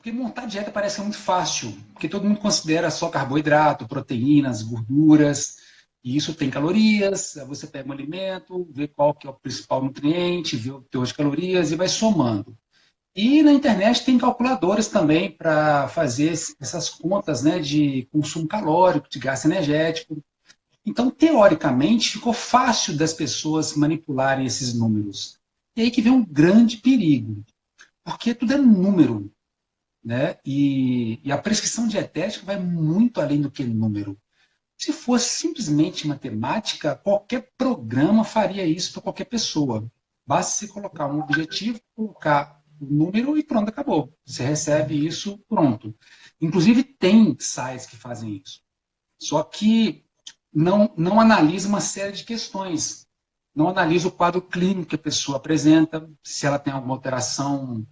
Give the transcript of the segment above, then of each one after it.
Porque montar dieta parece muito fácil, porque todo mundo considera só carboidrato, proteínas, gorduras, e isso tem calorias, aí você pega um alimento, vê qual que é o principal nutriente, vê o teor de calorias e vai somando. E na internet tem calculadoras também para fazer essas contas, né, de consumo calórico, de gasto energético. Então, teoricamente, ficou fácil das pessoas manipularem esses números. E aí que vem um grande perigo, porque tudo é número, né? E a prescrição dietética vai muito além do que número. Se fosse simplesmente matemática, qualquer programa faria isso para qualquer pessoa. Basta você colocar um objetivo, colocar o número e pronto, acabou. Você recebe isso, pronto. Inclusive, tem sites que fazem isso. Só que não analisa uma série de questões. Não analisa o quadro clínico que a pessoa apresenta, se ela tem alguma alteração,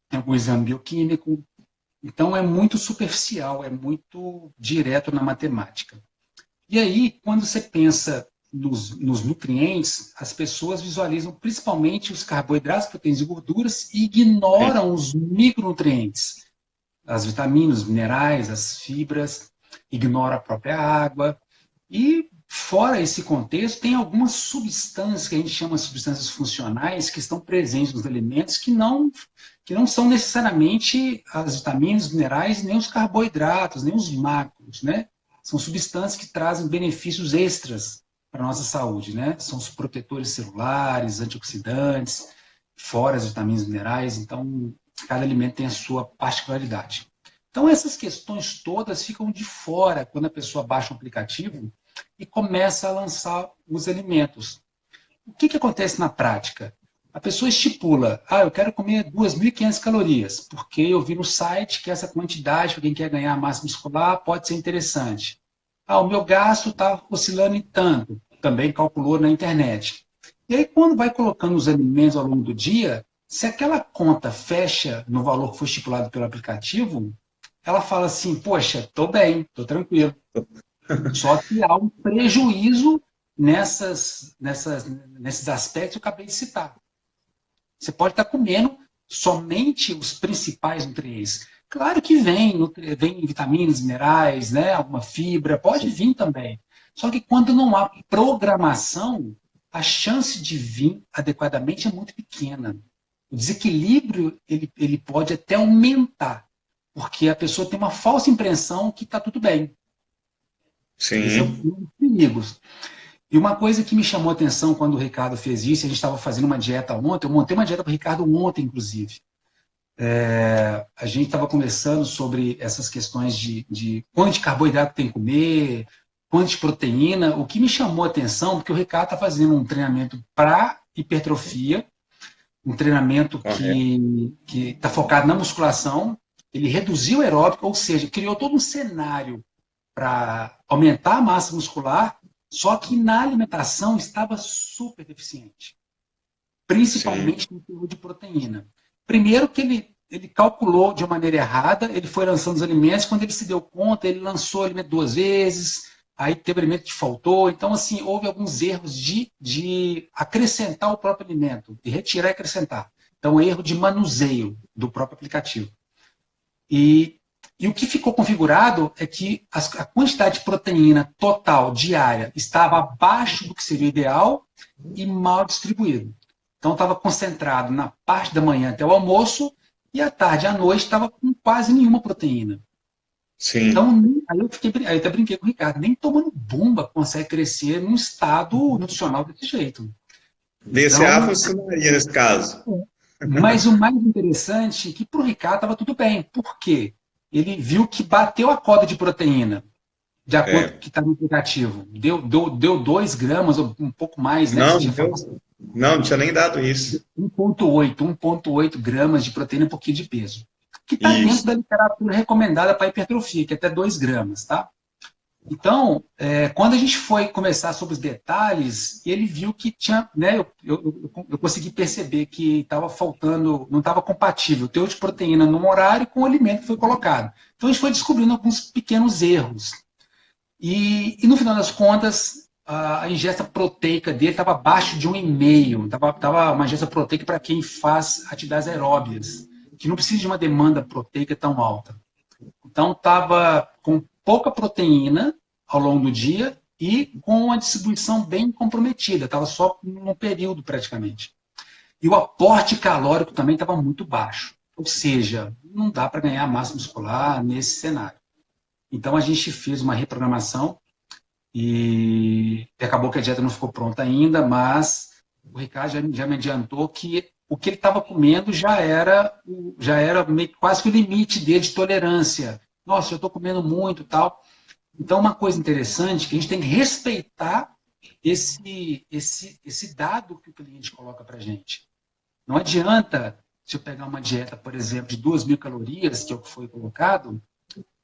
tem algum exame bioquímico. Então, é muito superficial, é muito direto na matemática. E aí, quando você pensa nos nutrientes, as pessoas visualizam principalmente os carboidratos, proteínas e gorduras e Sim. ignoram os micronutrientes, as vitaminas, os minerais, as fibras, ignora a própria água. E, fora esse contexto, tem algumas substâncias que a gente chama de substâncias funcionais que estão presentes nos alimentos que não são necessariamente as vitaminas, os minerais, nem os carboidratos, nem os macros, né? São substâncias que trazem benefícios extras para a nossa saúde, né? São os protetores celulares, antioxidantes, fora as vitaminas e minerais. Então, cada alimento tem a sua particularidade. Então, essas questões todas ficam de fora quando a pessoa baixa o aplicativo e começa a lançar os alimentos. O que acontece na prática? A pessoa estipula, eu quero comer 2.500 calorias, porque eu vi no site que essa quantidade, para quem quer ganhar massa muscular, pode ser interessante. O meu gasto está oscilando em tanto, também calculou na internet. E aí, quando vai colocando os alimentos ao longo do dia, se aquela conta fecha no valor que foi estipulado pelo aplicativo, ela fala assim, poxa, estou bem, estou tranquilo. Só que há um prejuízo nesses aspectos que eu acabei de citar. Você pode estar comendo somente os principais nutrientes. Claro que vem vitaminas, minerais, né, alguma fibra, pode Sim. vir também. Só que quando não há programação, a chance de vir adequadamente é muito pequena. O desequilíbrio ele pode até aumentar, porque a pessoa tem uma falsa impressão que está tudo bem. Esse é um Sim. dos perigos. E uma coisa que me chamou a atenção quando o Ricardo fez isso, a gente estava fazendo uma dieta ontem, eu montei uma dieta para o Ricardo ontem, inclusive. A gente estava conversando sobre essas questões de quanto de carboidrato tem que comer, quanto de proteína. O que me chamou a atenção, porque o Ricardo está fazendo um treinamento para hipertrofia, um treinamento Correto. que está focado na musculação, ele reduziu o aeróbico, ou seja, criou todo um cenário para aumentar a massa muscular, só que na alimentação estava super deficiente, Sim. principalmente no teor de proteína. Primeiro que ele calculou de uma maneira errada, ele foi lançando os alimentos, quando ele se deu conta, ele lançou o alimento 2 vezes, aí teve alimento que faltou, então assim, houve alguns erros de acrescentar o próprio alimento, de retirar e acrescentar. Então, erro de manuseio do próprio aplicativo. E, e o que ficou configurado é que a quantidade de proteína total diária estava abaixo do que seria ideal e mal distribuído. Então estava concentrado na parte da manhã até o almoço e à tarde e à noite estava com quase nenhuma proteína. Então, Sim. aí eu até brinquei com o Ricardo, nem tomando bomba consegue crescer num estado nutricional desse jeito. DCA Então, funcionaria nesse caso. mas o mais interessante é que para o Ricardo estava tudo bem. Por quê? Ele viu que bateu a cota de proteína, de acordo com o É. que está no aplicativo. Deu 2 gramas, ou um pouco mais, né? Que você Não, tinha falado. não tinha nem dado isso. 1,8 gramas de proteína por quilo de peso. Que está dentro Isso. da literatura recomendada para hipertrofia, que é até 2 gramas, tá? Então, quando a gente foi conversar sobre os detalhes, ele viu que tinha, né, eu consegui perceber que estava faltando, não estava compatível o teor de proteína no horário com o alimento que foi colocado. Então, a gente foi descobrindo alguns pequenos erros. E no final das contas, a ingesta proteica dele estava abaixo de 1,5. Estava uma ingesta proteica para quem faz atividades aeróbias, que não precisa de uma demanda proteica tão alta. Então, estava com pouca proteína ao longo do dia e com uma distribuição bem comprometida, estava só num período praticamente. E o aporte calórico também estava muito baixo, ou seja, não dá para ganhar massa muscular nesse cenário. Então, a gente fez uma reprogramação e acabou que a dieta não ficou pronta ainda, mas o Ricardo já me adiantou que o que ele estava comendo já era meio, quase que o limite dele de tolerância. Nossa, eu estou comendo muito e tal. Então, uma coisa interessante é que a gente tem que respeitar esse dado que o cliente coloca para a gente. Não adianta se eu pegar uma dieta, por exemplo, de 2.000 calorias, que é o que foi colocado,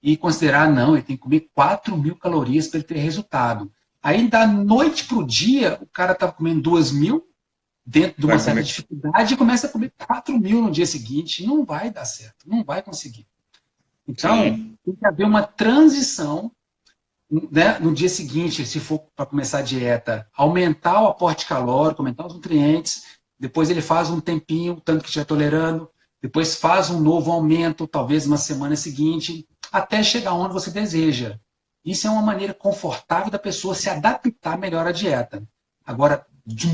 e considerar, não, ele tem que comer 4.000 calorias para ele ter resultado. Aí, da noite para o dia, o cara estava comendo 2.000, dentro de uma certa dificuldade, e começa a comer 4.000 no dia seguinte. Não vai dar certo, não vai conseguir. Então, tem que haver uma transição, né, no dia seguinte, se for para começar a dieta, aumentar o aporte calórico, aumentar os nutrientes, depois ele faz um tempinho, tanto que estiver tolerando, depois faz um novo aumento, talvez uma semana seguinte, até chegar onde você deseja. Isso é uma maneira confortável da pessoa se adaptar melhor à dieta. Agora,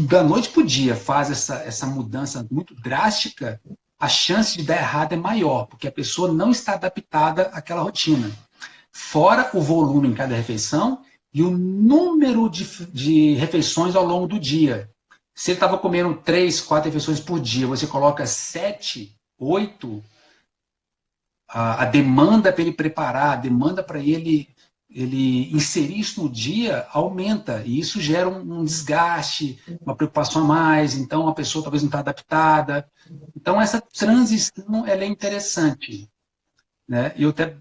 da noite para o dia faz essa mudança muito drástica, a chance de dar errado é maior, porque a pessoa não está adaptada àquela rotina. Fora o volume em cada refeição e o número de refeições ao longo do dia. Se ele estava comendo 3, 4 refeições por dia, você coloca 7, 8, a demanda para ele preparar, a demanda para ele inserir isso no dia aumenta, e isso gera um desgaste, uma preocupação a mais, então a pessoa talvez não está adaptada. Então essa transição ela é interessante, né? Eu até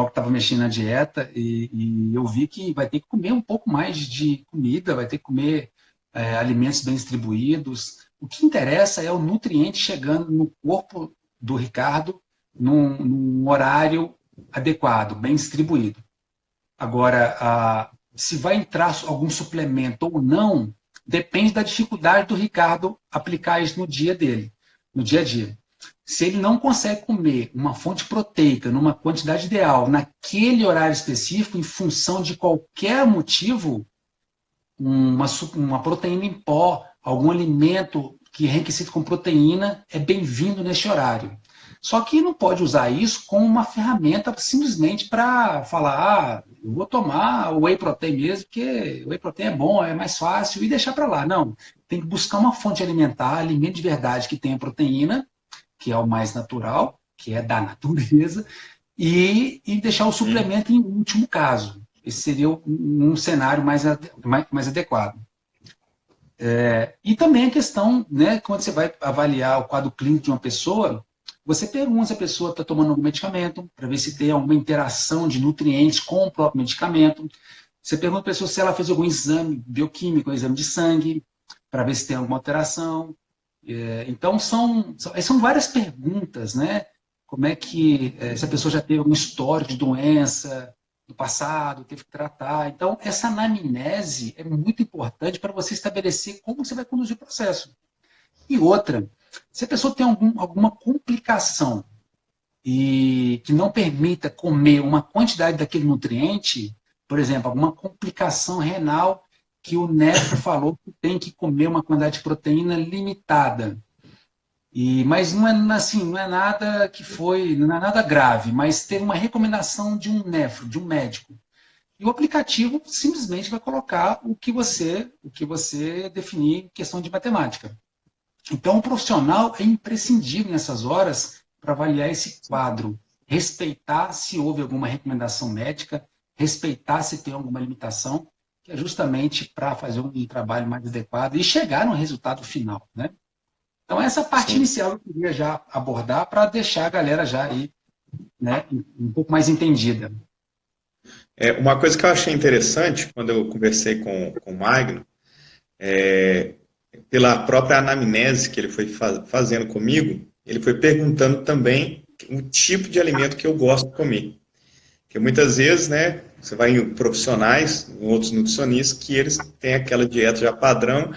estava mexendo na dieta e eu vi que vai ter que comer um pouco mais de comida, vai ter que comer alimentos bem distribuídos. O que interessa é o nutriente chegando no corpo do Ricardo num horário adequado, bem distribuído. Agora, se vai entrar algum suplemento ou não, depende da dificuldade do Ricardo aplicar isso no dia dele, no dia a dia. Se ele não consegue comer uma fonte proteica numa quantidade ideal, naquele horário específico, em função de qualquer motivo, uma proteína em pó, algum alimento que é enriquecido com proteína, é bem-vindo neste horário. Só que não pode usar isso como uma ferramenta simplesmente para falar, eu vou tomar o whey protein mesmo, porque o whey protein é bom, é mais fácil, e deixar para lá. Não, tem que buscar uma fonte alimentar, alimento de verdade que tenha proteína, que é o mais natural, que é da natureza, e deixar o suplemento em último caso. Esse seria um cenário mais adequado. E também a questão, né, quando você vai avaliar o quadro clínico de uma pessoa, você pergunta se a pessoa está tomando algum medicamento, para ver se tem alguma interação de nutrientes com o próprio medicamento. Você pergunta para a pessoa se ela fez algum exame bioquímico, um exame de sangue, para ver se tem alguma alteração. Então, são várias perguntas, né? Como é que, se a pessoa já teve algum histórico de doença do passado, teve que tratar. Então, essa anamnese é muito importante para você estabelecer como você vai conduzir o processo. E outra, se a pessoa tem alguma complicação e que não permita comer uma quantidade daquele nutriente, por exemplo, alguma complicação renal que o nefro falou que tem que comer uma quantidade de proteína limitada. Mas não é assim, não é nada não é nada grave, mas teve uma recomendação de um nefro, de um médico. E o aplicativo simplesmente vai colocar o que você definir em questão de matemática. Então, o profissional é imprescindível nessas horas para avaliar esse quadro, respeitar se houve alguma recomendação médica, respeitar se tem alguma limitação, que é justamente para fazer um trabalho mais adequado e chegar no resultado final, né? Então, essa parte inicial eu queria já abordar para deixar a galera já aí, né, um pouco mais entendida. Uma coisa que eu achei interessante quando eu conversei com o Magno, pela própria anamnese que ele foi fazendo comigo, ele foi perguntando também o tipo de alimento que eu gosto de comer. Porque muitas vezes, né, você vai em profissionais, em outros nutricionistas, que eles têm aquela dieta já padrão,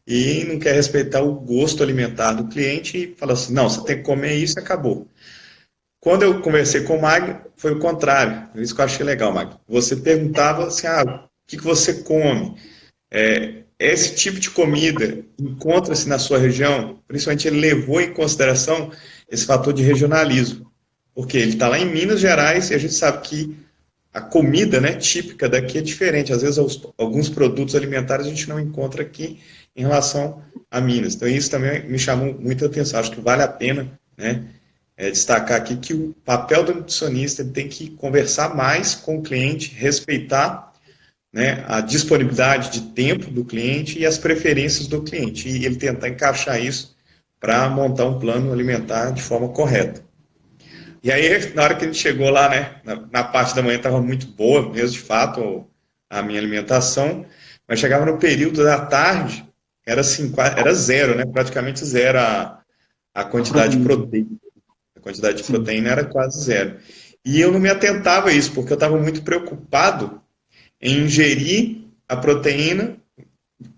e não quer respeitar o gosto alimentar do cliente e fala assim, não, você tem que comer isso e acabou. Quando eu conversei com o Mag, foi o contrário. Isso que eu achei legal, Mag. Você perguntava assim, o que você come? Esse tipo de comida encontra-se na sua região? Principalmente ele levou em consideração esse fator de regionalismo. Porque ele está lá em Minas Gerais e a gente sabe que a comida, né, típica daqui é diferente. Às vezes alguns produtos alimentares a gente não encontra aqui em relação a Minas. Então isso também me chamou muita atenção. Acho que vale a pena, né, destacar aqui que o papel do nutricionista ele tem que conversar mais com o cliente, respeitar, né, a disponibilidade de tempo do cliente e as preferências do cliente. E ele tentar encaixar isso para montar um plano alimentar de forma correta. E aí, na hora que a gente chegou lá, né, na parte da manhã estava muito boa, mesmo de fato, a minha alimentação, mas chegava no período da tarde, era assim, era zero, né, praticamente zero a A quantidade de proteína. proteína. A quantidade de Sim. proteína era quase zero. E eu não me atentava a isso, porque eu estava muito preocupado em ingerir a proteína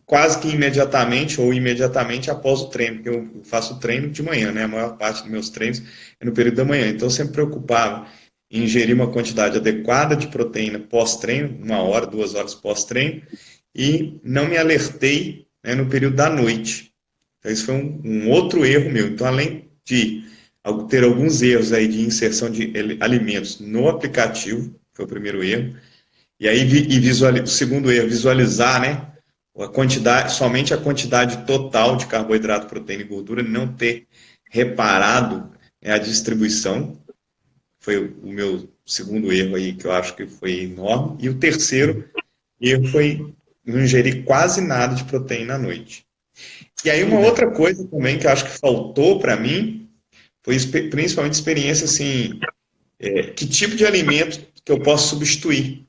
quase que imediatamente ou imediatamente após o treino, porque eu faço treino de manhã, né? A maior parte dos meus treinos é no período da manhã. Então eu sempre preocupava em ingerir uma quantidade adequada de proteína pós-treino, 1 hora, 2 horas pós-treino, e não me alertei, né, no período da noite. Então isso foi um outro erro meu. Então, além de ter alguns erros aí de inserção de alimentos no aplicativo, foi o primeiro erro, e aí o segundo erro, visualizar, né, a quantidade, somente a quantidade total de carboidrato, proteína e gordura, não ter reparado, a distribuição, foi o meu segundo erro aí, que eu acho que foi enorme. E o terceiro erro foi não ingerir quase nada de proteína à noite. E aí uma Pois é. outra coisa também que eu acho que faltou para mim, foi principalmente experiência assim, que tipo de alimento que eu posso substituir.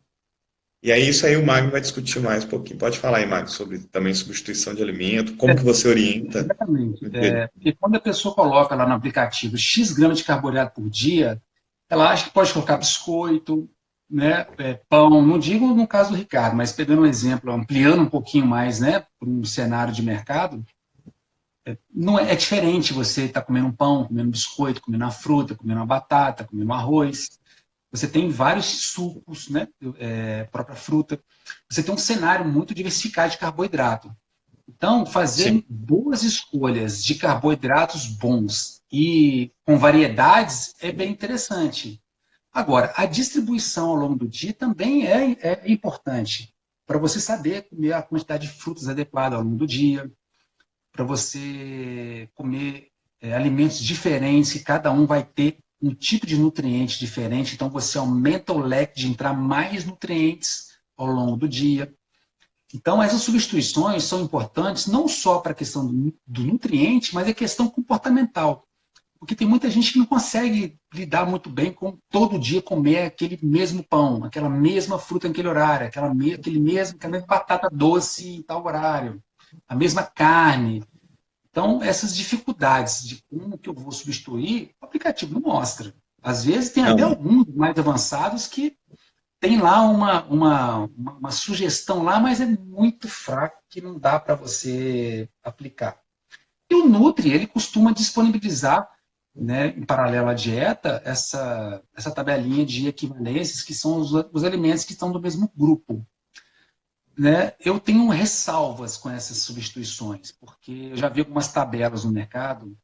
E aí isso aí o Magno vai discutir mais um pouquinho. Pode falar aí, Magno, sobre também substituição de alimento, como que você orienta Exatamente. no dia a dia. Porque quando a pessoa coloca lá no aplicativo X gramas de carboidrato por dia, ela acha que pode colocar biscoito, né, pão. Não digo no caso do Ricardo, mas pegando um exemplo, ampliando um pouquinho mais, né, para um cenário de mercado, não é diferente você estar comendo um pão, comendo um biscoito, comendo uma fruta, comendo uma batata, comendo um arroz. Você tem vários sucos, né, própria fruta. Você tem um cenário muito diversificado de carboidrato. Então, Sim, fazer boas escolhas de carboidratos bons e com variedades é bem interessante. Agora, a distribuição ao longo do dia também é importante para você saber comer a quantidade de frutas adequada ao longo do dia, para você comer alimentos diferentes, e cada um vai ter um tipo de nutriente diferente, então você aumenta o leque de entrar mais nutrientes ao longo do dia. Então, essas substituições são importantes não só para a questão do nutriente, mas a questão comportamental. Porque tem muita gente que não consegue lidar muito bem com todo dia comer aquele mesmo pão, aquela mesma fruta naquele horário, aquela mesma batata doce em tal horário, a mesma carne. Então, essas dificuldades de como que eu vou substituir, o aplicativo não mostra. Às vezes tem até não, alguns mais avançados que tem lá uma sugestão lá, mas é muito fraco que não dá para você aplicar. E o Nutri, ele costuma disponibilizar, né, em paralelo à dieta, essa tabelinha de equivalências, que são os alimentos que estão do mesmo grupo. Né? Eu tenho ressalvas com essas substituições, porque eu já vi algumas tabelas no mercado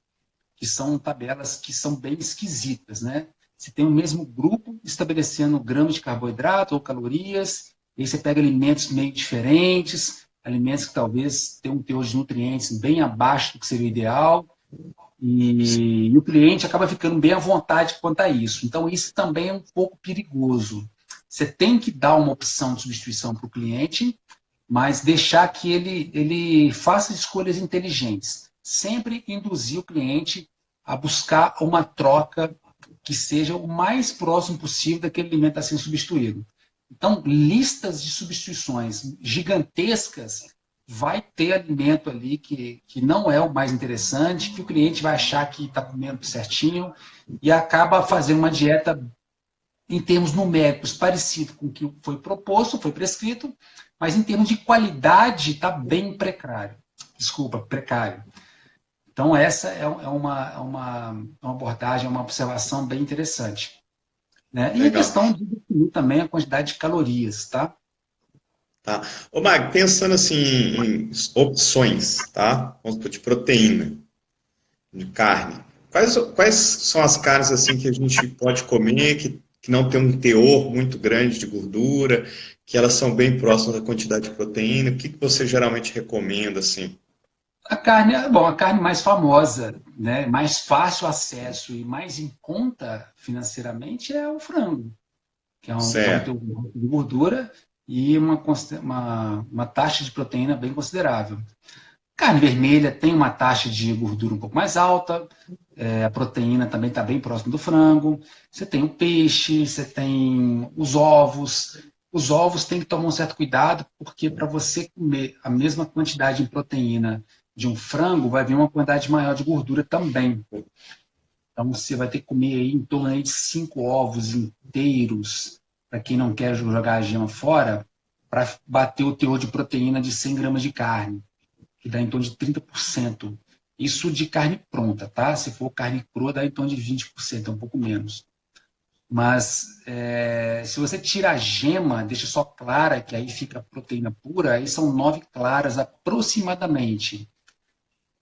que são tabelas que são bem esquisitas, né? Você tem o mesmo grupo estabelecendo gramas de carboidrato ou calorias, e aí você pega alimentos meio diferentes, alimentos que talvez tenham um teor de nutrientes bem abaixo do que seria o ideal, e o cliente acaba ficando bem à vontade quanto a isso. Então, isso também é um pouco perigoso. Você tem que dar uma opção de substituição para o cliente, mas deixar que ele faça escolhas inteligentes. Sempre induzir o cliente a buscar uma troca que seja o mais próximo possível daquele alimento que está sendo substituído. Então, listas de substituições gigantescas vai ter alimento ali que não é o mais interessante, que o cliente vai achar que está comendo certinho e acaba fazendo uma dieta em termos numéricos parecido com o que foi proposto, foi prescrito, mas em termos de qualidade está bem precário. desculpa, precário. Então, essa uma abordagem, uma observação bem interessante. Né? E a Legal. questão de definir também a quantidade de calorias, tá? Tá. Ô, Mag, pensando assim em opções, tá? Vamos supor, de proteína, de carne. Quais são as carnes assim que a gente pode comer que não tem um teor muito grande de gordura, que elas são bem próximas da quantidade de proteína? O que que você geralmente recomenda assim? A carne, bom, a carne mais famosa, né, mais fácil acesso e mais em conta financeiramente é o frango, que é um Certo. teor de gordura e uma taxa de proteína bem considerável. Carne vermelha tem uma taxa de gordura um pouco mais alta, a proteína também está bem próximo do frango. Você tem o peixe, você tem os ovos. Os ovos tem que tomar um certo cuidado, porque para você comer a mesma quantidade de proteína de um frango, vai vir uma quantidade maior de gordura também. Então você vai ter que comer aí em torno aí de 5 ovos inteiros, para quem não quer jogar a gema fora, para bater o teor de proteína de 100 gramas de carne, que dá em torno de 30%. Isso de carne pronta, tá? Se for carne crua, dá em torno de 20%, é um pouco menos. Mas se você tira a gema, deixa só clara, que aí fica proteína pura, aí são 9 claras aproximadamente.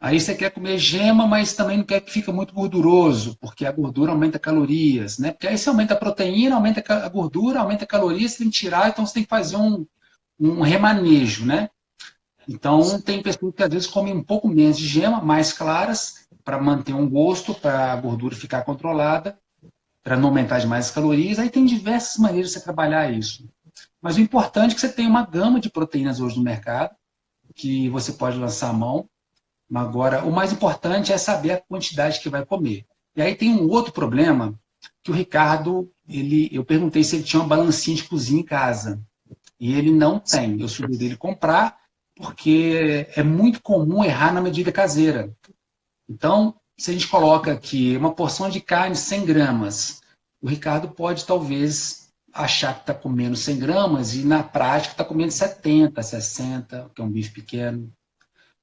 Aí você quer comer gema, mas também não quer que fique muito gorduroso, porque a gordura aumenta calorias, né? Porque aí você aumenta a proteína, aumenta a gordura, aumenta a caloria, você tem que tirar, então você tem que fazer um remanejo, né? Então, tem pessoas que às vezes comem um pouco menos de gema, mais claras, para manter um gosto, para a gordura ficar controlada, para não aumentar demais as calorias. Aí tem diversas maneiras de você trabalhar isso. Mas o importante é que você tem uma gama de proteínas hoje no mercado, que você pode lançar a mão. Agora, o mais importante é saber a quantidade que vai comer. E aí tem um outro problema, que o Ricardo, eu perguntei se ele tinha uma balancinha de cozinha em casa. E ele não tem. Eu sugeri ele comprar, porque é muito comum errar na medida caseira. Então, se a gente coloca aqui uma porção de carne 100 gramas, o Ricardo pode talvez achar que está comendo 100 gramas e na prática está comendo 70, 60, que é um bife pequeno.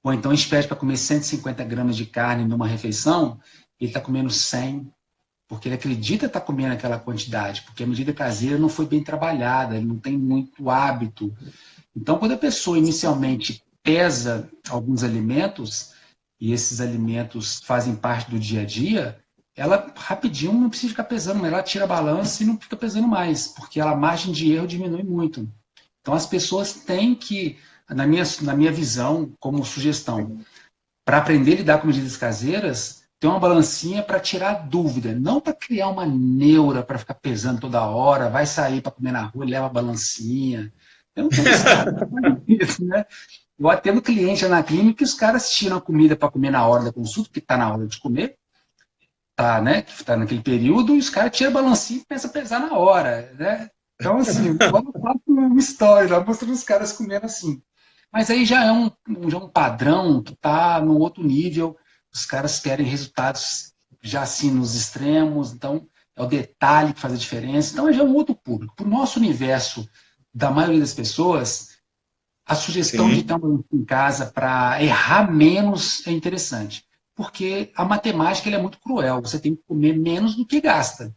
Ou então espera para comer 150 gramas de carne numa refeição, ele está comendo 100, porque ele acredita estar comendo aquela quantidade, porque a medida caseira não foi bem trabalhada, ele não tem muito hábito. Então, quando a pessoa inicialmente pesa alguns alimentos, e esses alimentos fazem parte do dia a dia, ela rapidinho não precisa ficar pesando, ela tira a balança e não fica pesando mais, porque a margem de erro diminui muito. Então, as pessoas têm que, na minha visão, como sugestão, para aprender a lidar com medidas caseiras, ter uma balancinha para tirar a dúvida, não para criar uma neura, para ficar pesando toda hora, vai sair para comer na rua, leva a balancinha. Eu não tenho estado para isso, né? Eu atendo cliente lá na clínica que os caras tiram a comida para comer na hora da consulta, que está na hora de comer, tá, né? Que está naquele período, e os caras tiram a balancinha e começam a pesar na hora, né? Então, assim, vamos falar uma história lá, mostrando os caras comendo assim. Mas aí já é um padrão que está no outro nível, os caras querem resultados já assim nos extremos, então é o detalhe que faz a diferença. Então já é um outro público. Para o nosso universo, da maioria das pessoas, a sugestão de ter Sim, uma balança em casa para errar menos é interessante. Porque a matemática é muito cruel. Você tem que comer menos do que gasta.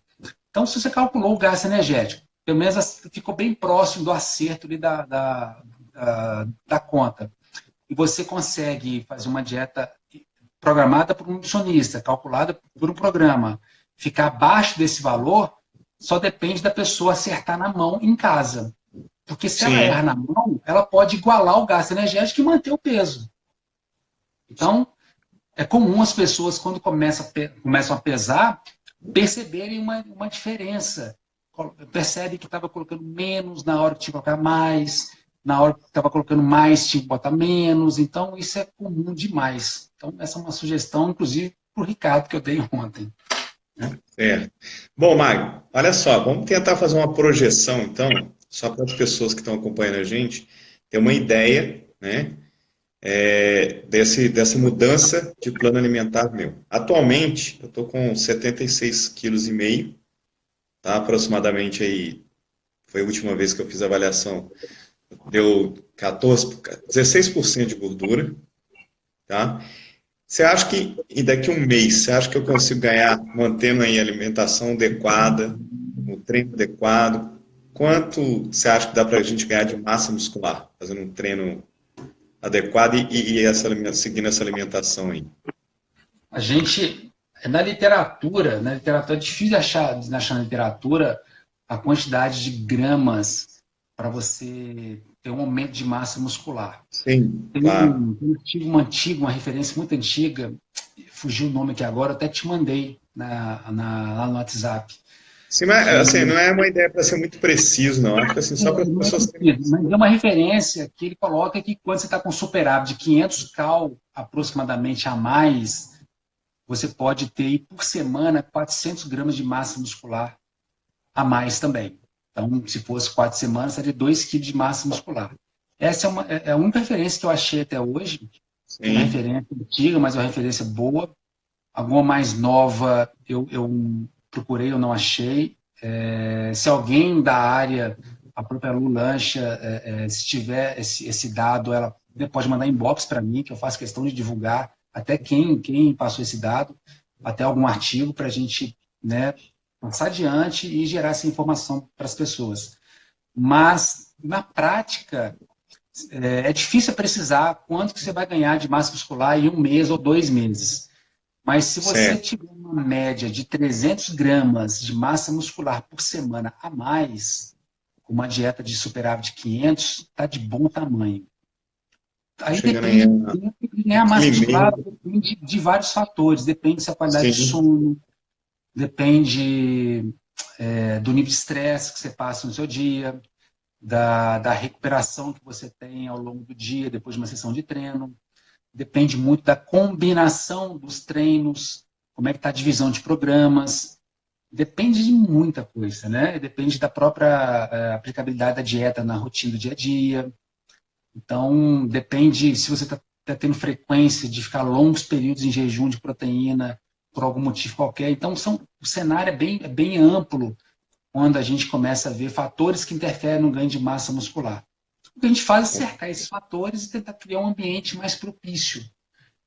Então, se você calculou o gasto energético, pelo menos ficou bem próximo do acerto ali da conta. E você consegue fazer uma dieta programada por um nutricionista, calculada por um programa, ficar abaixo desse valor, só depende da pessoa acertar na mão em casa. Porque se ela erra sim. na mão, ela pode igualar o gasto energético e manter o peso. Então, é comum as pessoas, quando começam a pesar, perceberem uma diferença. Percebe que estava colocando menos na hora que tinha que colocar mais, na hora que estava colocando mais tinha que botar menos. Então, isso é comum demais. Então, essa é uma sugestão, inclusive, para o Ricardo, que eu dei ontem. Né? É. Bom, Magno, olha só, vamos tentar fazer uma projeção, então, só para as pessoas que estão acompanhando a gente ter uma ideia, né, dessa mudança de plano alimentar meu. Atualmente, eu estou com 76,5 kg, tá? Aproximadamente aí, foi a última vez que eu fiz a avaliação, deu 16% de gordura, tá? Você acha que, e daqui a um mês, você acha que eu consigo ganhar mantendo aí a alimentação adequada, o treino adequado? Quanto você acha que dá para a gente ganhar de massa muscular, fazendo um treino adequado seguindo essa alimentação aí? A gente, na literatura é difícil achar na literatura a quantidade de gramas para você ter um aumento de massa muscular. Sim, Tem claro. uma referência muito antiga, fugiu o nome aqui agora, eu até te mandei lá no WhatsApp, Sim, mas assim, que não é uma ideia para ser muito preciso, não. Acho que assim, só para as não é pessoas terem preciso, mas é uma referência que ele coloca que quando você está com superávit de 500 cal aproximadamente a mais, você pode ter aí, por semana 400 gramas de massa muscular a mais também. Então, se fosse 4 semanas, seria 2 quilos de massa muscular. Essa é a única referência que eu achei até hoje, que é uma Sim, referência antiga, mas uma referência boa. Alguma mais nova eu procurei, eu não achei. Se alguém da área, a própria Lu Lancha, se tiver esse dado, ela pode mandar inbox para mim, que eu faço questão de divulgar até quem passou esse dado, até algum artigo para a gente, né, passar adiante e gerar essa informação para as pessoas. Mas, na prática, é difícil precisar quanto que você vai ganhar de massa muscular em um mês ou 2 meses. Mas se você certo. tiver uma média de 300 gramas de massa muscular por semana a mais, com uma dieta de superávit de 500, está de bom tamanho. Aí Chegando aí depende do a tempo de ganhar quilo massa e muscular, meio. depende de vários fatores. Depende da sua qualidade de Sim, sono, depende do nível de estresse que você passa no seu dia, da recuperação que você tem ao longo do dia, depois de uma sessão de treino. Depende muito da combinação dos treinos, como é que está a divisão de programas. Depende de muita coisa, né? Depende da própria aplicabilidade da dieta na rotina do dia a dia. Então, depende se você está tendo frequência de ficar longos períodos em jejum de proteína por algum motivo qualquer. Então, o cenário é bem amplo quando a gente começa a ver fatores que interferem no ganho de massa muscular. O que a gente faz é cercar esses fatores e tentar criar um ambiente mais propício.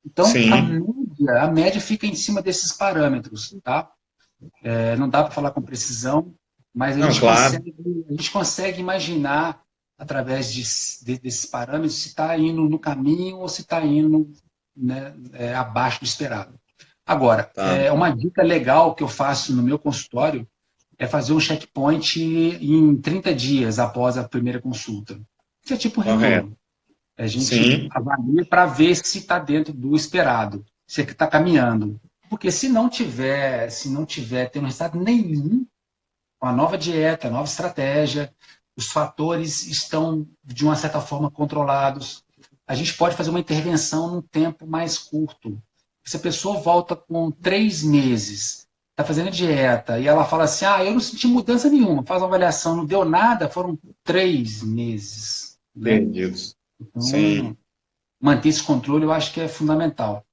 Então, a sim. média, a média fica em cima desses parâmetros, tá? Não dá para falar com precisão, mas a Não, gente claro. consegue, a gente consegue imaginar, através desses parâmetros, se está indo no caminho ou se está indo, né, abaixo do esperado. Agora, Tá, uma dica legal que eu faço no meu consultório é fazer um checkpoint em 30 dias após a primeira consulta. Isso é tipo um correto. retorno. A gente Sim, avalia para ver se está dentro do esperado, se é que está caminhando. Porque se não tiver tendo resultado nenhum com a nova dieta, a nova estratégia, os fatores estão, de uma certa forma, controlados, a gente pode fazer uma intervenção num tempo mais curto. Se a pessoa volta com 3 meses, está fazendo dieta, e ela fala assim, eu não senti mudança nenhuma, faz uma avaliação, não deu nada, foram 3 meses. Né? perdidos. Então, Sim, manter esse controle eu acho que é fundamental.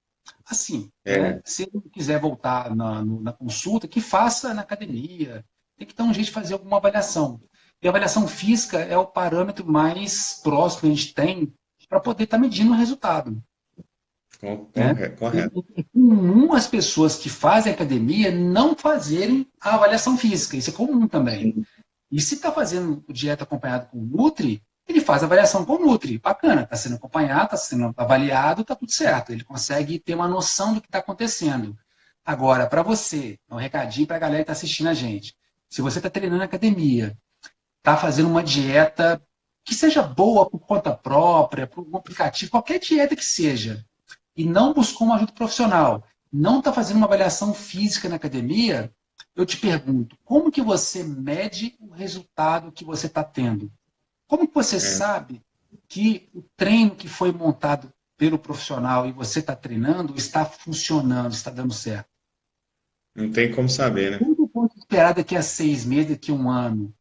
Assim, né, é, se ele quiser voltar na consulta, que faça na academia. Tem que dar um jeito de fazer alguma avaliação. E a avaliação física é o parâmetro mais próximo que a gente tem para poder estar medindo o resultado. Né? correto. É comum as pessoas que fazem academia não fazerem a avaliação física. Isso é comum também. Sim, E se está fazendo dieta acompanhado com Nutri, ele faz avaliação com Nutri. Bacana, está sendo acompanhado, está sendo avaliado, está tudo certo. Ele consegue ter uma noção do que está acontecendo. Agora, para você, é um recadinho para a galera que está assistindo a gente. Se você está treinando na academia, está fazendo uma dieta que seja boa por conta própria, por um aplicativo, qualquer dieta que seja, e não buscou uma ajuda profissional, não está fazendo uma avaliação física na academia, eu te pergunto, como que você mede o resultado que você está tendo? Como que você é. sabe que o treino que foi montado pelo profissional e você está treinando está funcionando, está dando certo? Não tem como saber, né? Como que eu posso esperar daqui a 6 meses, daqui a um ano?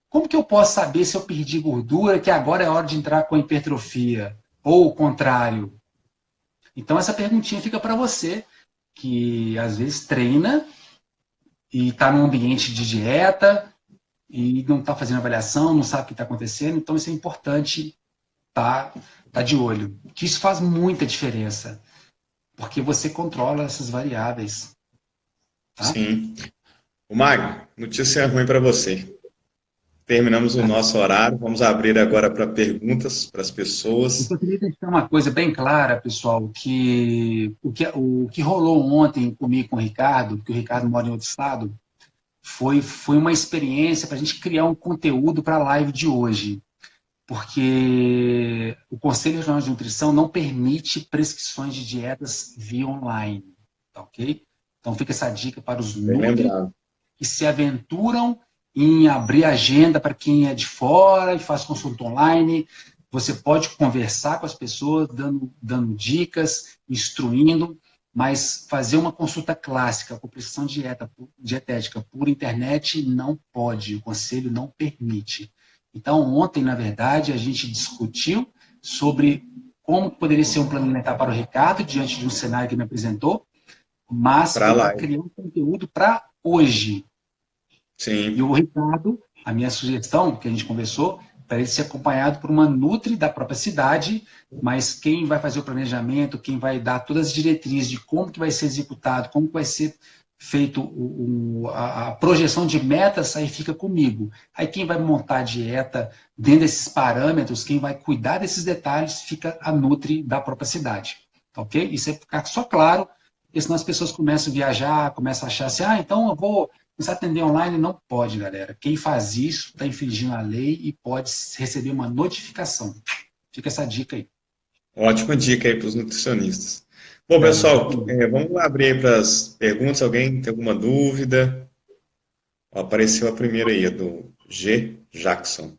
Como que eu posso saber se eu perdi gordura, que agora é hora de entrar com hipertrofia? Ou o contrário? Então, essa perguntinha fica para você, que às vezes treina e está num ambiente de dieta e não está fazendo avaliação, não sabe o que está acontecendo. Então, isso é importante tá de olho. Que isso faz muita diferença, porque você controla essas variáveis, tá? Sim. O Magno, notícia ruim para você. Terminamos o nosso horário. Vamos abrir agora para perguntas para as Eu pessoas. só queria deixar uma coisa bem clara, pessoal, que o que rolou ontem comigo com o Ricardo, que o Ricardo mora em outro estado, foi uma experiência para a gente criar um conteúdo para a live de hoje. Porque o Conselho Regional de Nutrição não permite prescrições de dietas via online, tá ok? Então fica essa dica para os Bem nutri lembrado. que se aventuram em abrir agenda para quem é de fora e faz consulta online. Você pode conversar com as pessoas, dando dicas, instruindo, mas fazer uma consulta clássica com prescrição dietética por internet não pode, o conselho não permite. Então, ontem, na verdade, a gente discutiu sobre como poderia ser um plano alimentar para o Ricardo, diante de um cenário que me apresentou, mas Para foi lá. para criar um conteúdo para hoje. E Sim. o Ricardo, a minha sugestão, que a gente conversou, para ele ser acompanhado por uma nutri da própria cidade, mas quem vai fazer o planejamento, quem vai dar todas as diretrizes de como que vai ser executado, como que vai ser feito a projeção de metas, aí fica comigo. Aí quem vai montar a dieta dentro desses parâmetros, quem vai cuidar desses detalhes, fica a nutri da própria cidade. Tá ok? Isso é ficar só claro, porque senão as pessoas começam a viajar, começam a achar assim, então eu vou começar a atender online. Não pode, galera. Quem faz isso está infringindo a lei e pode receber uma notificação. Fica essa dica aí. Ótima dica aí para os nutricionistas. Bom, pessoal, Exatamente. vamos abrir aí para as perguntas. Alguém tem alguma dúvida? Ó, apareceu a primeira aí, a do G. Jackson.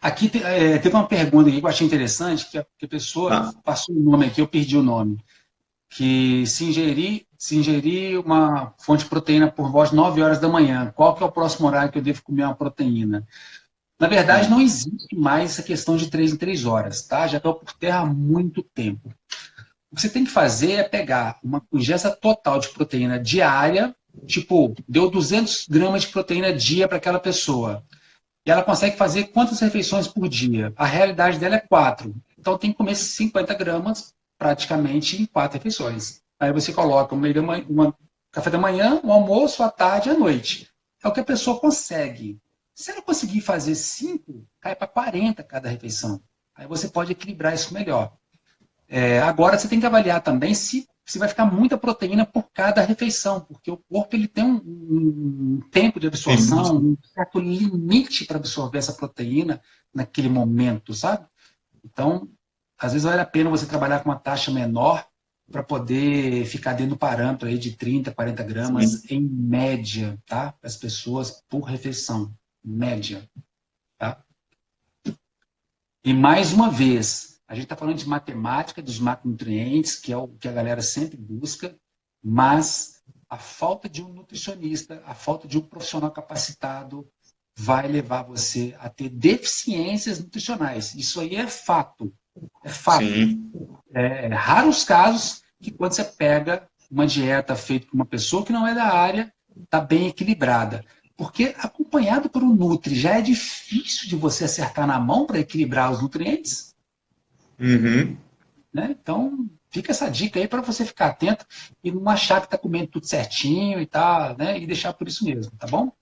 Aqui teve uma pergunta aqui que eu achei interessante, que a pessoa Ah, passou o nome aqui, eu perdi o nome. Que se ingerir uma fonte de proteína por volta de 9 horas da manhã, qual que é o próximo horário que eu devo comer uma proteína? Na verdade, não existe mais essa questão de 3 em 3 horas, tá? Já estou por terra há muito tempo. O que você tem que fazer é pegar uma ingesta total de proteína diária, tipo, deu 200 gramas de proteína dia para aquela pessoa. E ela consegue fazer quantas refeições por dia? A realidade dela é 4. Então tem que comer 50 gramas praticamente em 4 refeições. Aí você coloca café da manhã, um almoço, à tarde e à noite. É o que a pessoa consegue. Se ela conseguir fazer 5, cai para 40 cada refeição. Aí você pode equilibrar isso melhor. Agora você tem que avaliar também se vai ficar muita proteína por cada refeição, porque o corpo ele tem um tempo de absorção, sim. um certo limite para absorver essa proteína naquele momento, sabe? Então, às vezes vale a pena você trabalhar com uma taxa menor para poder ficar dentro do parâmetro aí de 30, 40 gramas Sim. em média, tá? Para as pessoas por refeição, média, tá? E mais uma vez, a gente está falando de matemática, dos macronutrientes, que é o que a galera sempre busca, mas a falta de um nutricionista, a falta de um profissional capacitado vai levar você a ter deficiências nutricionais. Isso aí é fato. É fato. Sim. É raros casos que quando você pega uma dieta feita por uma pessoa que não é da área, está bem equilibrada. Porque acompanhado por um Nutri já é difícil de você acertar na mão para equilibrar os nutrientes, Uhum. né? Então, fica essa dica aí para você ficar atento e não achar que está comendo tudo certinho e tá, né? E deixar por isso mesmo, tá bom?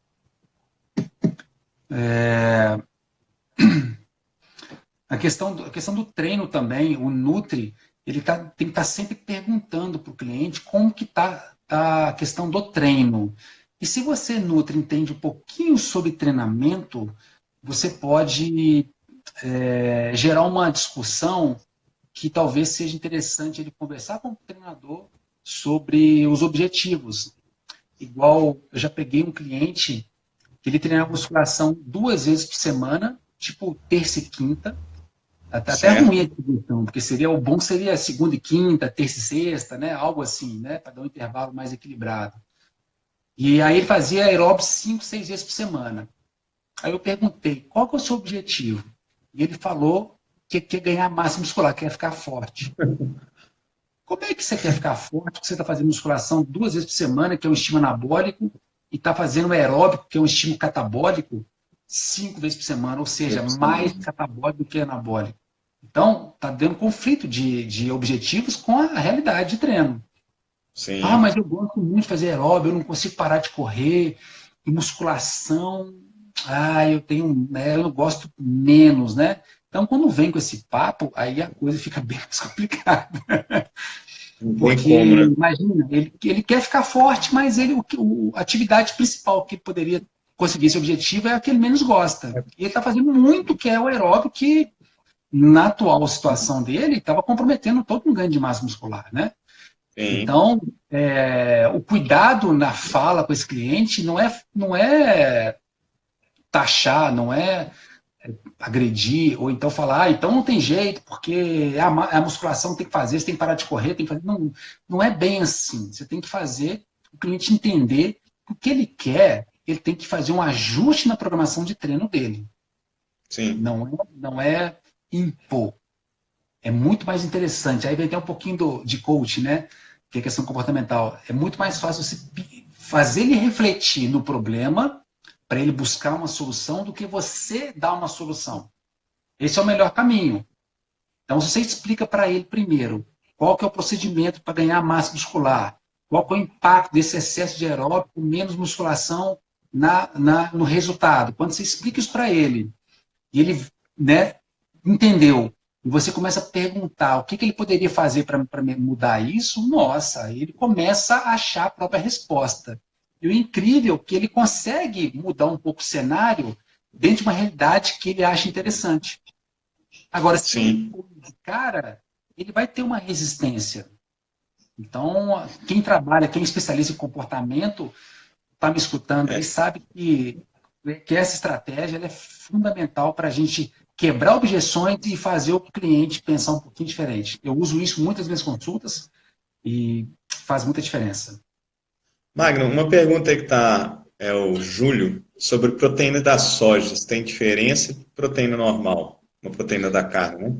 A questão do treino também, o Nutri, tem que estar sempre perguntando para o cliente como que está a questão do treino. E se você, Nutri, entende um pouquinho sobre treinamento, você pode gerar uma discussão que talvez seja interessante ele conversar com o treinador sobre os objetivos. Igual eu já peguei um cliente que ele treinava musculação 2 vezes por semana, tipo terça e quinta. Até ruim a Certo. distribuição, porque o bom seria segunda e quinta, terça e sexta, né? Algo assim, né? Para dar um intervalo mais equilibrado. E aí ele fazia aeróbico 5, 6 vezes por semana. Aí eu perguntei, qual que é o seu objetivo? E ele falou que quer ganhar massa muscular, quer ficar forte. Como é que você quer ficar forte, que você está fazendo musculação 2 vezes por semana, que é um estímulo anabólico, e está fazendo aeróbico, que é um estímulo catabólico? 5 vezes por semana, ou seja, mais catabólico do que anabólico. Então, está dando conflito de objetivos com a realidade de treino. Ah, Sim. mas eu gosto muito de fazer aeróbio, eu não consigo parar de correr, e musculação, eu tenho, né, eu gosto menos, né? Então, quando vem com esse papo, aí a coisa fica bem mais complicada. Não tem Porque, como, né? imagina, ele quer ficar forte, mas a atividade principal que poderia conseguir esse objetivo é a que ele menos gosta. E ele está fazendo muito, que é o aeróbio, que na atual situação dele estava comprometendo todo um ganho de massa muscular, né? Sim. Então, o cuidado na fala com esse cliente não é taxar, não é agredir, ou então falar, então não tem jeito, porque a musculação tem que fazer, você tem que parar de correr, tem que fazer. Não, não é bem assim. Você tem que fazer o cliente entender que o que ele quer, ele tem que fazer um ajuste na programação de treino dele. Sim. Não é impor. É muito mais interessante. Aí vem até um pouquinho de coach, né? Que é questão comportamental. É muito mais fácil você fazer ele refletir no problema para ele buscar uma solução do que você dar uma solução. Esse é o melhor caminho. Então, se você explica para ele primeiro qual que é o procedimento para ganhar massa muscular, qual que é o impacto desse excesso de aeróbico, menos musculação no resultado. Quando você explica isso para ele, e ele, né, entendeu, e você começa a perguntar o que ele poderia fazer para mudar isso, nossa, ele começa a achar a própria resposta. E o incrível é que ele consegue mudar um pouco o cenário dentro de uma realidade que ele acha interessante. Agora, se ele Sim. for de cara, ele vai ter uma resistência. Então, quem trabalha, quem é especialista em comportamento, está me escutando aí, É. sabe que essa estratégia ela é fundamental para a gente quebrar objeções e fazer o cliente pensar um pouquinho diferente. Eu uso isso muitas vezes nas consultas e faz muita diferença. Magno, uma pergunta aí que tá, é o Júlio, sobre proteína da soja. Se tem diferença de proteína normal, uma proteína da carne, né?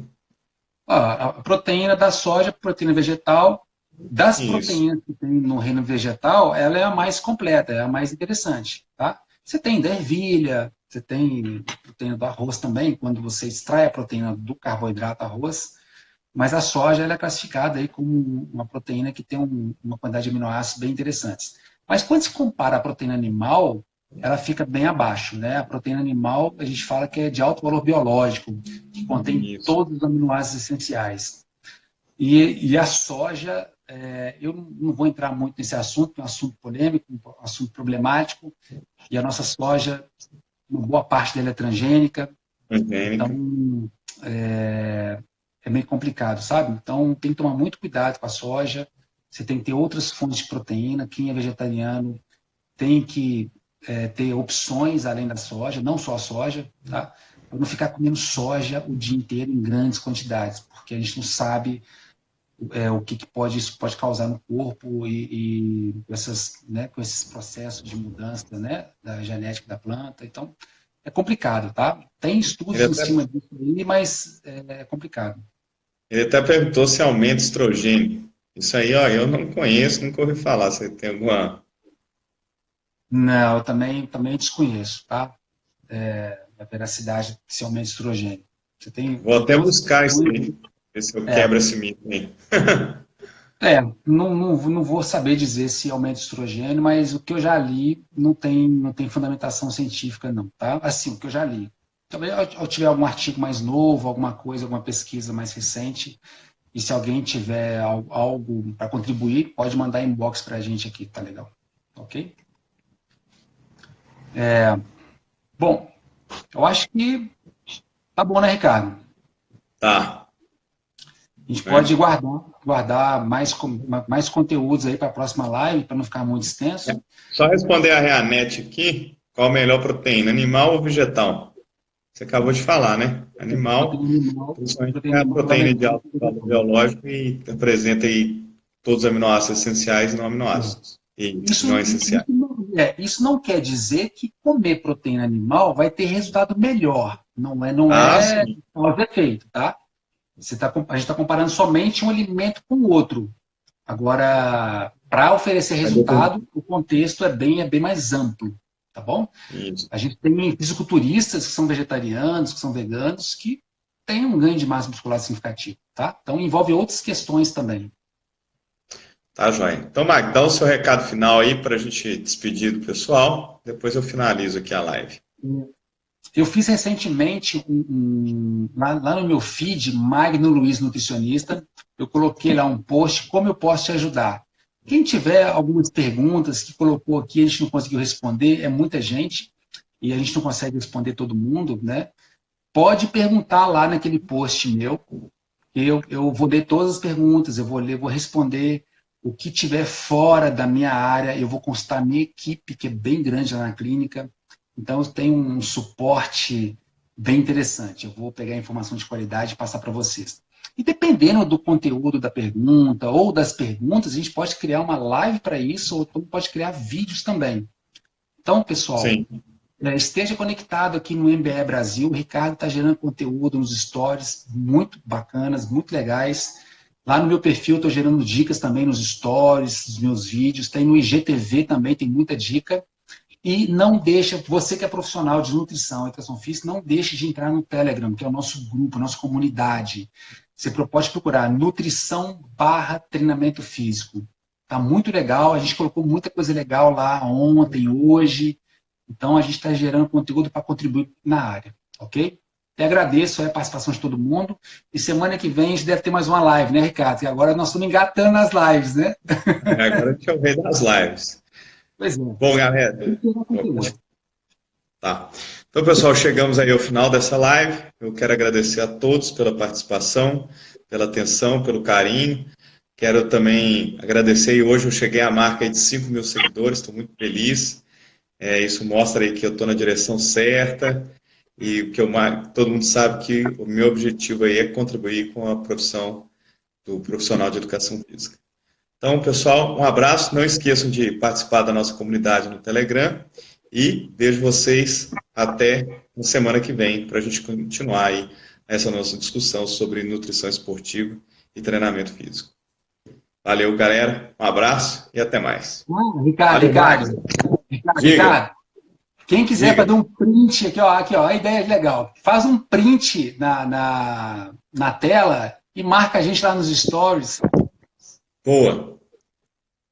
A proteína da soja, proteína vegetal, das Isso. proteínas que tem no reino vegetal, ela é a mais completa, é a mais interessante, tá? Você tem da ervilha, você tem proteína do arroz também, quando você extrai a proteína do carboidrato arroz, mas a soja ela é classificada aí como uma proteína que tem uma quantidade de aminoácidos bem interessantes. Mas quando se compara a proteína animal, ela fica bem abaixo, né? A proteína animal, a gente fala que é de alto valor biológico, que contém Isso. todos os aminoácidos essenciais. E a soja, eu não vou entrar muito nesse assunto, que é um assunto polêmico, um assunto problemático, e a nossa soja, uma boa parte dela é transgênica, Orgânica. então é meio complicado, sabe? Então tem que tomar muito cuidado com a soja, você tem que ter outras fontes de proteína, quem é vegetariano tem que ter opções além da soja, não só a soja, tá? Para não ficar comendo soja o dia inteiro em grandes quantidades, porque a gente não sabe o que isso pode causar no corpo e né, com esses processos de mudança, né, da genética da planta. Então, é complicado, tá? Tem Ele estudos em até, cima disso aí, mas é complicado. ele até perguntou se aumenta estrogênio. Isso aí, ó, eu não conheço, nunca ouvi falar. Você tem alguma. Não, eu também desconheço, tá? A veracidade desse aumento de estrogênio. Você Vou tem até todas as buscar isso questões. aí, ver se eu É, quebro esse mito aí. não vou saber dizer se aumenta o estrogênio, mas o que eu já li não tem fundamentação científica, não, tá? Assim, o que eu já li. Talvez eu tiver algum artigo mais novo, alguma coisa, alguma pesquisa mais recente, e se alguém tiver algo para contribuir, pode mandar inbox para a gente aqui, tá legal? Ok? Bom, eu acho que tá bom, né, Ricardo? Tá, A gente pode né? guardar mais conteúdos aí para a próxima live, para não ficar muito extenso. Só responder a Reanete aqui, qual a melhor proteína, animal ou vegetal? Você acabou de falar, né? Animal, principalmente é Proteína a animal ela é proteína de melhor alto que valor vegetal. biológico e apresenta aí todos os aminoácidos essenciais e não aminoácidos. E Isso, não essenciais. isso não quer dizer que comer proteína animal vai ter resultado melhor. Não Ah, é sim. causa e efeito, tá? A gente está comparando somente um alimento com o outro. Agora, para oferecer Mas eu resultado, o contexto é bem mais amplo. tá bom? Isso. A gente tem fisiculturistas que são vegetarianos, que são veganos, que têm um ganho de massa muscular significativo, tá? Então envolve outras questões também. Tá, joia. Então, Mag, dá o seu recado final aí para a gente despedir do pessoal. Depois eu finalizo aqui a live. Eu fiz recentemente lá no meu feed, Magno Luiz Nutricionista, eu coloquei lá um post, como eu posso te ajudar. Quem tiver algumas perguntas que colocou aqui, a gente não conseguiu responder, é muita gente, e a gente não consegue responder todo mundo, né? Pode perguntar lá naquele post meu, eu vou ler todas as perguntas, eu vou ler, vou responder o que tiver fora da minha área, eu vou consultar a minha equipe, que é bem grande lá na clínica, então, eu tenho um suporte bem interessante. Eu vou pegar informação de qualidade e passar para vocês. E dependendo do conteúdo da pergunta ou das perguntas, a gente pode criar uma live para isso, ou pode criar vídeos também. Então, pessoal, Sim. esteja conectado aqui no MBE Brasil. O Ricardo está gerando conteúdo nos stories muito bacanas, muito legais. Lá no meu perfil, estou gerando dicas também nos stories, nos meus vídeos. Tem no IGTV também, tem muita dica. E não deixa, você que é profissional de nutrição e educação física, não deixe de entrar no Telegram, que é o nosso grupo, a nossa comunidade. Você pode procurar nutrição/treinamento físico. Tá muito legal, a gente colocou muita coisa legal lá ontem, hoje. Então a gente está gerando conteúdo para contribuir na área, ok? Te agradeço a participação de todo mundo. E semana que vem a gente deve ter mais uma live, né, Ricardo? E agora nós estamos engatando as lives, né? Agora a gente é o rei das lives. Pois é. Bom, galera. Tá. Então, pessoal, chegamos aí ao final dessa live. Eu quero agradecer a todos pela participação, pela atenção, pelo carinho. Quero também agradecer, e hoje eu cheguei à marca aí de 5 mil seguidores, estou muito feliz. Isso mostra aí que eu estou na direção certa e que todo mundo sabe que o meu objetivo aí é contribuir com a profissão do profissional de educação física. Então, pessoal, um abraço. Não esqueçam de participar da nossa comunidade no Telegram e vejo vocês até na semana que vem para a gente continuar aí essa nossa discussão sobre nutrição esportiva e treinamento físico. Valeu, galera. Um abraço e até mais. Ricardo, quem quiser fazer um print, aqui, ó, a ideia é legal. Faz um print na tela e marca a gente lá nos stories.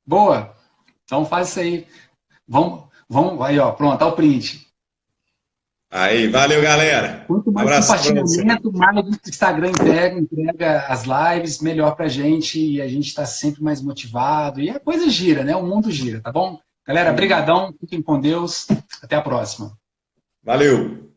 Boa. Então faz isso aí. Vamos aí, ó, pronto, tá o print. Aí, valeu, galera. Quanto mais compartilhamento, mais o Instagram entrega as lives, melhor pra gente, e a gente está sempre mais motivado, e a coisa gira, né? O mundo gira, tá bom? Galera, brigadão, fiquem com Deus, até a próxima. Valeu.